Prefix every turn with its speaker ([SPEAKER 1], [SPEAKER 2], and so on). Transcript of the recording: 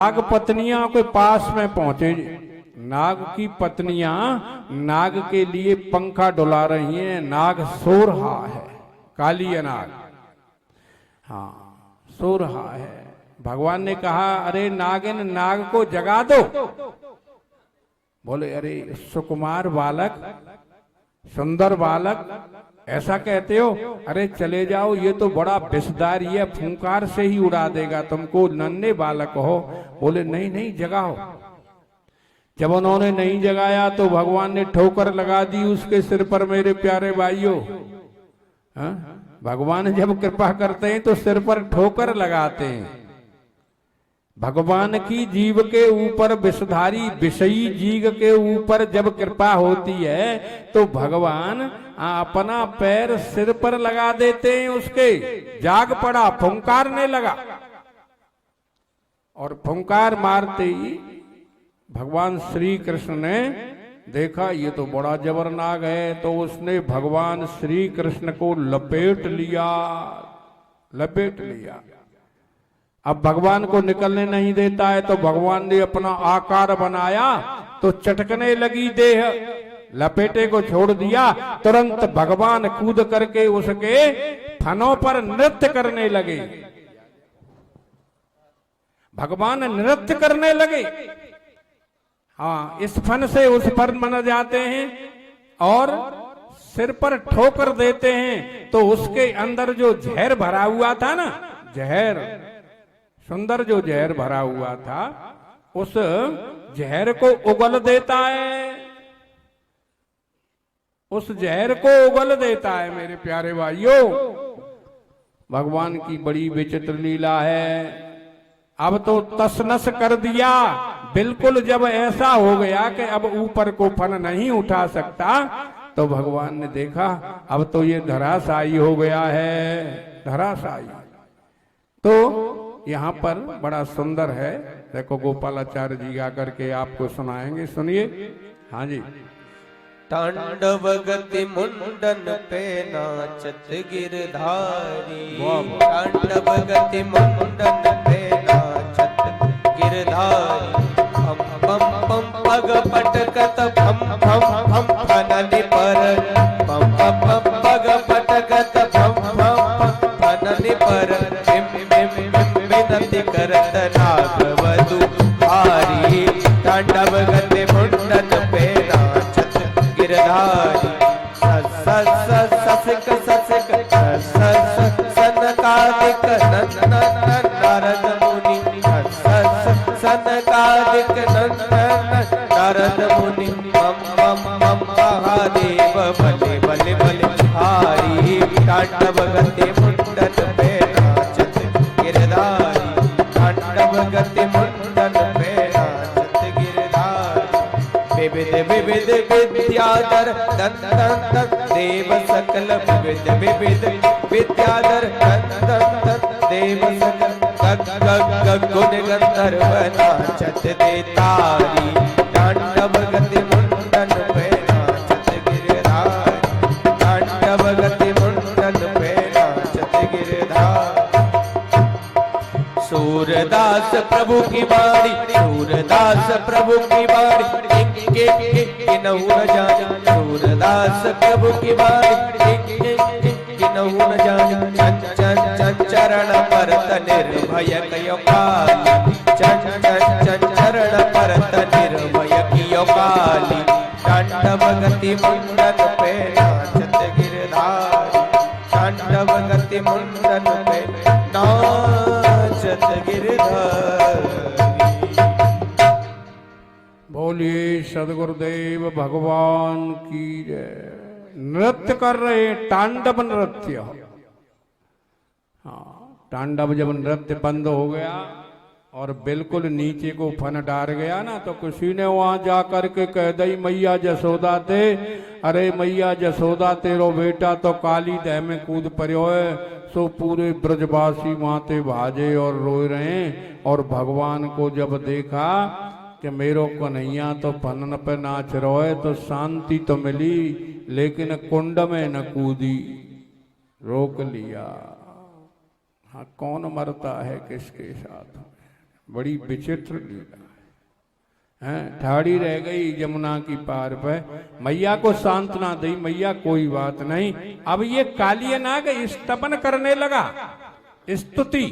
[SPEAKER 1] नाग पत्नियां के पास में पहुंचे। नाग की पत्नियां नाग के लिए पंखा डुला रही हैं। नाग सो रहा है, कालिया नाग, हाँ सो रहा है। भगवान ने कहा, अरे नागिन, नाग को जगा दो। बोले, अरे सुकुमार बालक, सुंदर बालक, ऐसा कहते हो? अरे चले जाओ, ये तो बड़ा विषधारी है, फूंकार से ही उड़ा देगा तुमको, नन्हे बालक हो। बोले, नहीं नहीं, जगाओ। जब उन्होंने नहीं जगाया तो भगवान ने ठोकर लगा दी उसके सिर पर। मेरे प्यारे भाइयों, भगवान जब कृपा करते हैं तो सिर पर ठोकर लगाते हैं। भगवान की जीव के ऊपर, विषधारी विषयी जीव के ऊपर जब कृपा होती है तो भगवान अपना पैर सिर पर लगा देते हैं उसके। जाग पड़ा, फुंकारने लगा, और फुंकार मारते ही भगवान श्री कृष्ण ने देखा ये तो बड़ा जबरनाक है, तो उसने भगवान श्री कृष्ण को लपेट लिया, लपेट लिया। अब भगवान को निकलने नहीं देता है तो भगवान ने अपना आकार बनाया तो चटकने लगी देह। लपेटे को छोड़ दिया, तुरंत भगवान कूद करके उसके फनों पर नृत्य करने लगे। भगवान नृत्य करने लगे। हाँ, इस फन से उस पर मन जाते हैं और सिर पर ठोकर देते हैं तो उसके अंदर जो जहर भरा हुआ था ना, जहर, सुंदर जो जहर भरा हुआ था, उस जहर को उगल देता है, उस जहर को उगल देता है। मेरे प्यारे भाइयों, भगवान की बड़ी विचित्र लीला है। अब तो तसनस कर दिया बिल्कुल। जब ऐसा हो गया कि अब ऊपर को फन नहीं उठा सकता तो भगवान ने देखा अब तो ये धराशायी हो गया है, धराशायी। तो यहाँ पर बड़ा सुंदर है, देखो गोपालाचार्य जी आकर के आपको सुनाएंगे, सुनिए। हाँ जी।
[SPEAKER 2] तांडव गति मुंडन पे नाचत गिरधारी, तांडव गति मुंडन पे नाचत गिरधारी। पम पम पग पटकत भम भम भम फननि पर, पम पम पग पटकत भम भम फननि पर। विनती करत नाग वधु हारी, तांडव गति मुंडन पे नाचत गिरधारी। ससिक ससिक सनकादिक नंदन नारद मुनि, सनकादिक नंदन नारद मुनि। मम मम मम महादेव बले बले बले हारी, तांडव गति मुंडन पे नाचत गिरधारी, तांडव गति मुंडन पे नाचत गिरधारी। विविध विविध विद्याधर दन दन दन देव सकल, विविध विविध विद्याधर दन दन दन देव सकल। गुण गंधर्व नाचत देतारी, तांडव गति मुंडन पे नाचत गिरधारी, तांडव गति मुंडन पे नाचत गिरधारी। सूरदास प्रभु की बाणी, सूरदास प्रभु की बाणी, नहु न जाने। सूरदास प्रभु की बाणी नहु न जाने। चरण परत निर्भय कयो काली, चरण परत निर्भय कियो काली। तांडव गति मुंडन पे नाचत गिरधारी, तांडव गति मुंडन पे नाचत गिरधारी।
[SPEAKER 1] बोलिए सदगुरुदेव भगवान की जय। नृत्य कर रहे, तांडव नृत्य। हाँ, तांडव जब नृत्य बंद हो गया और बिल्कुल नीचे को फन डार गया ना, तो किसी ने वहां जाकर के कह दी, मैया जसोदा ते, अरे मैया जसोदा तेरो बेटा तो काली दह में कूद पड़ो है। सो पूरे ब्रजवासी माते भाजे और रोए रहे। और भगवान को जब देखा कि मेरो कन्हैया तो फनन पे नाच रहो है तो शांति तो मिली, लेकिन कुंड में न कूदी, रोक लिया। हाँ, कौन मरता है किसके साथ? बड़ी विचित्र लीला है। ठाड़ी रह गई जमुना की पार पे, मैया को सांत्वना दी, मैया कोई बात नहीं। अब ये कालिया नाग स्तवन करने लगा, स्तुति